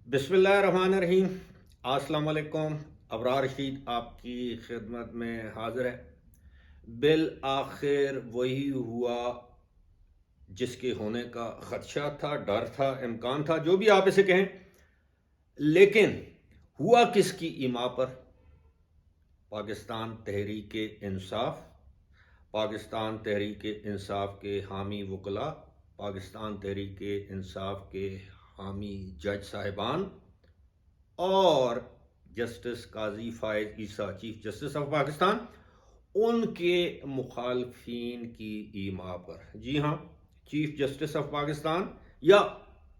बिस्मिल्लाहिर्रहमानिर्रहीम। अस्सलाम वालेकुम। अबरार रशीद आपकी खिदमत में हाजिर है। बिल आखिर वही हुआ जिसके होने का खदशा था, डर था, इम्कान था, जो भी आप इसे कहें। लेकिन हुआ किसकी ईमा पर? पाकिस्तान तहरीक इंसाफ, पाकिस्तान तहरीक इंसाफ के हामी वकला, पाकिस्तान तहरीक इंसाफ के हामी जज साहिबान और justice Qazi Faez Isa, chief justice of Pakistan, उनके मुखालफिन की ईमा पर। जी हाँ, चीफ जस्टिस ऑफ पाकिस्तान, या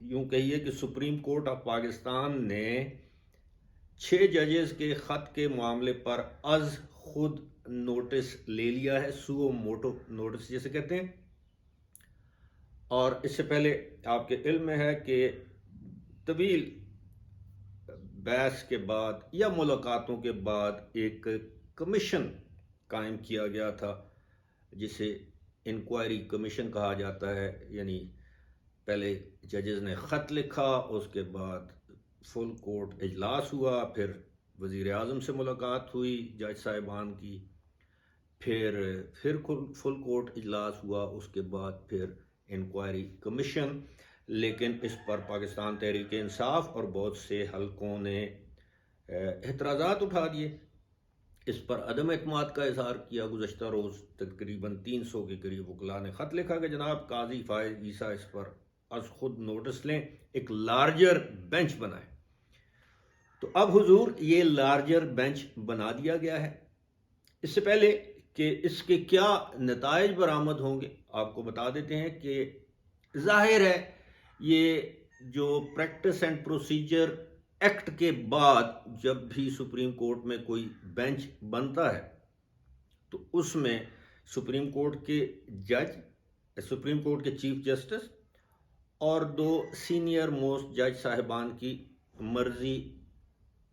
यूं कहिए कि सुप्रीम कोर्ट ऑफ पाकिस्तान ने 6 जजेस के खत के मामले पर अज खुद नोटिस ले लिया है, सुओ मोटो नोटिस जिसे कहते हैं। और इससे पहले आपके इल्म में है कि तवील बहस के बाद या मुलाकातों के बाद एक कमीशन कायम किया गया था, जिसे इंक्वायरी कमीशन कहा जाता है। यानी पहले जजेस ने ख़त लिखा, उसके बाद फुल कोर्ट इजलास हुआ, फिर वज़ीर आज़म से मुलाकात हुई जज साहिबान की, फिर फुल कोर्ट इजलास हुआ, उसके बाद फिर इंक्वायरी कमीशन। लेकिन इस पर पाकिस्तान तहरीक इंसाफ और बहुत से हलकों ने एतराज़ात उठा दिए, इस पर अदम एतमाद का इजहार किया। गुज़श्ता रोज़ तकरीबन 300 के करीब वकला ने ख़त लिखा कि जनाब काजी फायद ईसा इस पर अज खुद नोटिस लें, एक लार्जर बेंच बनाए। तो अब हुजूर ये लार्जर बेंच बना दिया गया है। इससे पहले कि इसके क्या नताइज बरामद होंगे, आपको बता देते हैं कि जाहिर है ये जो प्रैक्टिस एंड प्रोसीजर एक्ट के बाद जब भी सुप्रीम कोर्ट में कोई बेंच बनता है तो उसमें सुप्रीम कोर्ट के जज, सुप्रीम कोर्ट के चीफ जस्टिस और 2 सीनियर मोस्ट जज साहिबान की मर्जी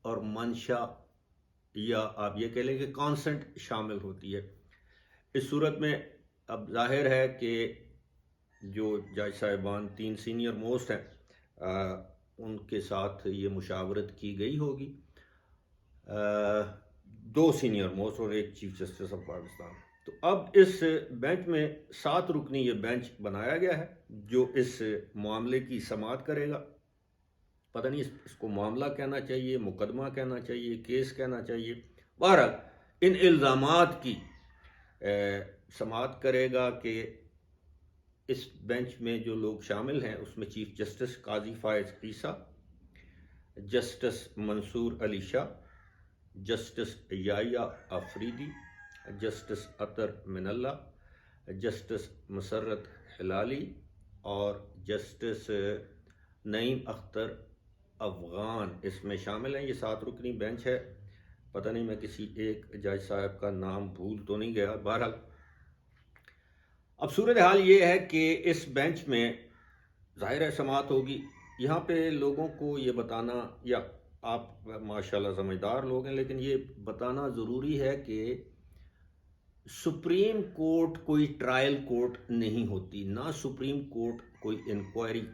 और मंशा, या आप ये कह लें कि कॉन्सेंट शामिल होती है। इस सूरत में अब जाहिर है कि जो जज साहिबान 3 सीनियर मोस्ट हैं, उनके साथ ये मुशावरत की गई होगी, 2 सीनियर मोस्ट और 1 चीफ जस्टिस ऑफ पाकिस्तान। तो अब इस बेंच में 7 रुकनी ये बेंच बनाया गया है जो इस मामले की समाअत करेगा। पता नहीं इसको मामला कहना चाहिए, मुकदमा कहना चाहिए, केस कहना चाहिए। बहरहाल इन इल्ज़ामात की समाअत करेगा कि इस बेंच में जो लोग शामिल हैं उसमें chief justice Qazi Faez Isa, justice Mansoor Ali Shah, justice Yahya Afridi, justice Athar Minallah, justice Musarrat Hilali और जस्टिस नईम अख्तर अफगान इसमें शामिल हैं। ये 7 रुकनी बेंच है। पता नहीं मैं किसी एक जज साहब का नाम भूल तो नहीं गया। बहरहाल अब सूरत हाल ये है कि इस बेंच में ज़ाहिर है समाअत होगी। यहाँ पे लोगों को ये बताना, या आप माशाल्लाह समझदार लोग हैं, लेकिन ये बताना ज़रूरी है कि सुप्रीम कोर्ट कोई ट्रायल कोर्ट नहीं होती, ना सुप्रीम कोर्ट कोई इंक्वायरी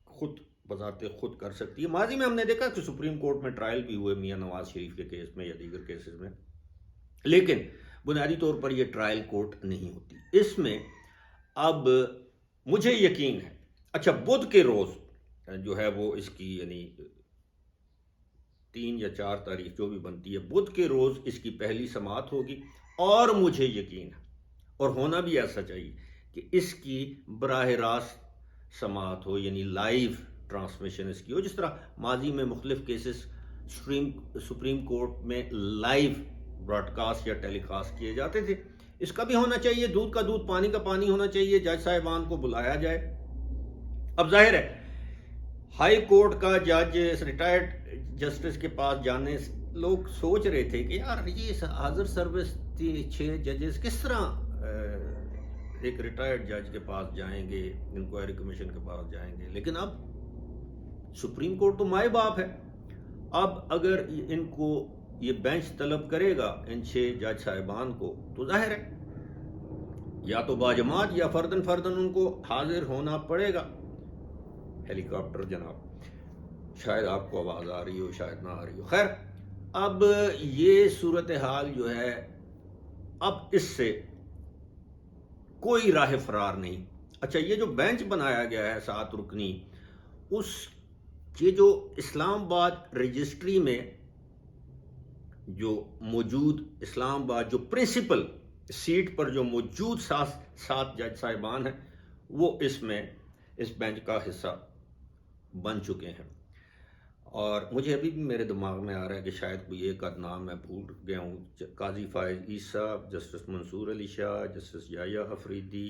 खुद बजाते खुद कर सकती है। माजी में हमने देखा कि सुप्रीम कोर्ट में ट्रायल भी हुए मियां नवाज शरीफ के केस में या दीगर केसेस में, लेकिन बुनियादी तौर पर यह ट्रायल कोर्ट नहीं होती। इसमें अब मुझे यकीन है, अच्छा बुध के रोज़ जो है वो इसकी यानी 3 या 4 तारीख जो भी बनती है, बुध के रोज़ इसकी पहली समाअत होगी। और मुझे यकीन है, और होना भी ऐसा चाहिए, कि इसकी बराह रास्त समाअत हो, यानी लाइव ट्रांसमिशन इसकी हो, जिस तरह माजी में मुख्तलिफ केसेस सुप्रीम कोर्ट में लाइव ब्रॉडकास्ट या टेलीकास्ट किए जाते थे। इसका भी होना चाहिए, दूध का दूध पानी का पानी होना चाहिए। जज साहिबान को बुलाया जाए। अब जाहिर है हाई कोर्ट का जज रिटायर्ड जस्टिस के पास जाने लोग सोच रहे थे कि यार ये हाजिर सर्विस 6 जजेस किस तरह एक रिटायर्ड जज के पास जाएंगे, इंक्वायरी कमीशन के पास जाएंगे। लेकिन अब सुप्रीम कोर्ट तो माए बाप है। अब अगर इनको ये बेंच तलब करेगा इन 6 जज साहिबान को, तो जाहिर है या तो बाजमात या फर्दन फर्दन उनको हाजिर होना पड़ेगा। हेलीकॉप्टर जनाब। شاید آپ کو آواز آ رہی ہو، شاید نہ آ رہی ہو، خیر اب یہ صورتحال جو ہے، اب اس سے کوئی راہ فرار نہیں۔ اچھا، یہ جو بینچ بنایا گیا ہے 7 رکنی، اس یہ جو اسلام آباد رجسٹری میں جو موجود اسلام آباد جو پرنسپل سیٹ پر جو موجود 7 جج صاحبان ہیں، وہ اس میں اس بینچ کا حصہ بن چکے ہیں۔ اور مجھے ابھی بھی میرے دماغ میں آ رہا ہے کہ شاید کوئی ایک آدھ نام میں بھول گیا ہوں، قاضی فائز عیسیٰ، جسٹس منصور علی شاہ، جسٹس یحییٰ افریدی،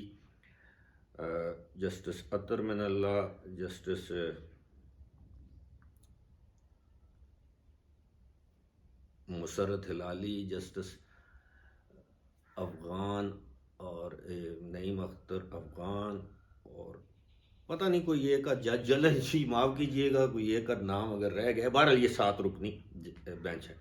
جسٹس اطہر من اللہ، جسٹس مسرت ہلالی، جسٹس افغان اور نعیم اختر افغان، اور پتہ نہیں کوئی ایک آدھ جج جلن جی معاف کیجئے گا، کوئی ایک آدھ نام اگر رہ گئے۔ بہرحال یہ 7 رکنی بینچ ہے۔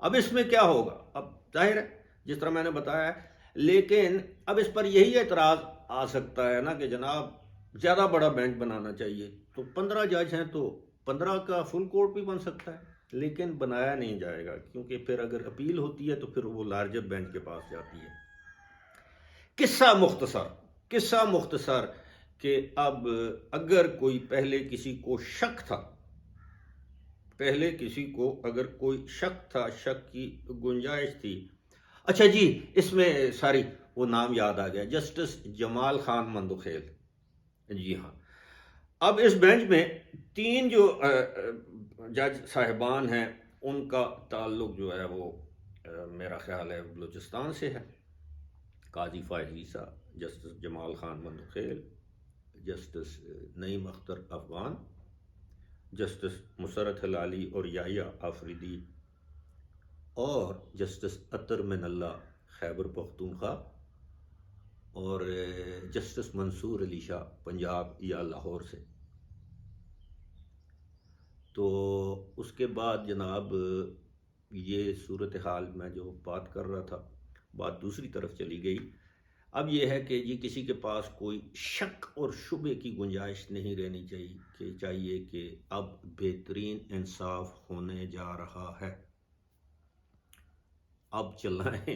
اب اس میں کیا ہوگا؟ اب ظاہر ہے جس طرح میں نے بتایا ہے، لیکن اب اس پر یہی اعتراض آ سکتا ہے نا کہ جناب زیادہ بڑا بینچ بنانا چاہیے، تو 15 جج ہیں تو 15 کا فل کورٹ بھی بن سکتا ہے، لیکن بنایا نہیں جائے گا، کیونکہ پھر اگر اپیل ہوتی ہے تو پھر وہ لارجر بینچ کے پاس جاتی ہے۔ قصہ مختصر کہ اب اگر کوئی پہلے کسی کو شک تھا، اگر کوئی شک تھا، شک کی گنجائش تھی، اچھا جی اس میں ساری وہ نام یاد آ گیا، جسٹس جمال خان مندوخیل، جی ہاں۔ اب اس بینچ میں 3 جو جج صاحبان ہیں، ان کا تعلق جو ہے وہ میرا خیال ہے بلوچستان سے ہے، قاضی فائز عیسیٰ، جسٹس جمال خان مندوخیل، جسٹس نعیم اختر افغان، جسٹس مسرت ہلالی اور یحییٰ آفریدی، اور جسٹس اطہر من اللہ خیبر پختونخوا، اور جسٹس منصور علی شاہ پنجاب یا لاہور سے۔ تو اس کے بعد جناب یہ صورتحال میں جو بات کر رہا تھا، بات دوسری طرف چلی گئی۔ اب یہ ہے کہ جی کسی کے پاس کوئی شک اور شبے کی گنجائش نہیں رہنی چاہیے کہ اب بہترین انصاف ہونے جا رہا ہے۔ اب چلائیں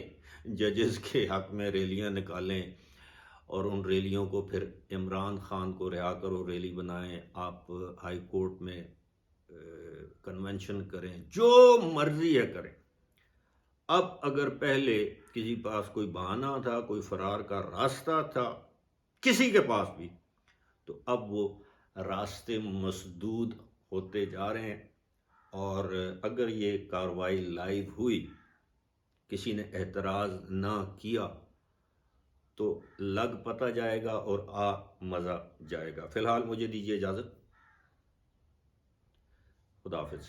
ججز کے حق میں ریلیاں نکالیں، اور ان ریلیوں کو پھر عمران خان کو رہا کرو ریلی بنائیں، آپ ہائی کورٹ میں کنونشن کریں، جو مرضی ہے کریں۔ اب اگر پہلے کسی پاس کوئی بہانہ تھا، کوئی فرار کا راستہ تھا کسی کے پاس بھی، تو اب وہ راستے مسدود ہوتے جا رہے ہیں، اور اگر یہ کارروائی لائیو ہوئی، کسی نے اعتراض نہ کیا، تو لگ پتہ جائے گا اور آ مزہ جائے گا۔ فی الحال مجھے دیجیے اجازت، خدا حافظ۔